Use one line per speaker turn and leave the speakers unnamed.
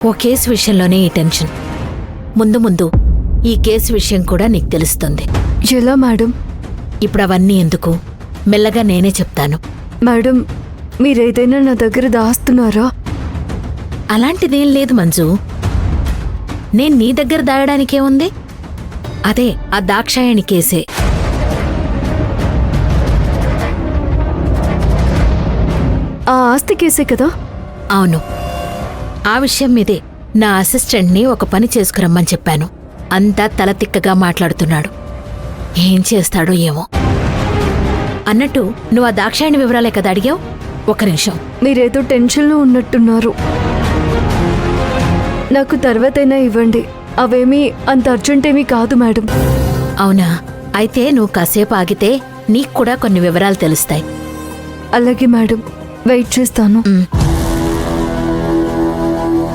ఓ case విషయంలోనే ఈ tension. ముందు ముందు ఈ కేసు విషయం కూడా నీకు తెలుస్తుంది.
ఎలా మేడం?
ఇప్పుడు అవన్నీ ఎందుకు, మెల్లగా నేనే చెప్తాను.
మేడం, మీరేదైనా నా దగ్గర దాస్తున్నారా?
అలాంటిదేం లేదు మంజు. నేను నీ దగ్గర దాయడానికేముంది? అదే ఆ దాక్షాయణి కేసే.
ఆ ఆస్తి కేసే కదా?
అవును, ఆ విషయం మీదే నా అసిస్టెంట్ని ఒక పని చేసుకురమ్మని చెప్పాను. అంతా తలతిక్కగా మాట్లాడుతున్నాడు. ఏం చేస్తాడో ఏమో. అన్నట్టు నువ్వు ఆ దాక్షాయణి వివరాలే కదా అడిగావు? ఒక నిమిషం.
మీరేదో టెన్షన్లో ఉన్నట్టున్నారు. నాకు తర్వాతైనా ఇవ్వండి. అవేమీ అంత అర్జెంటేమీ కాదు మేడం.
అవునా? అయితే నువ్వు కాసేపు ఆగితే నీకు కూడా కొన్ని వివరాలు తెలుస్తాయి.
అలాగే మేడం, వెయిట్ చేస్తాను.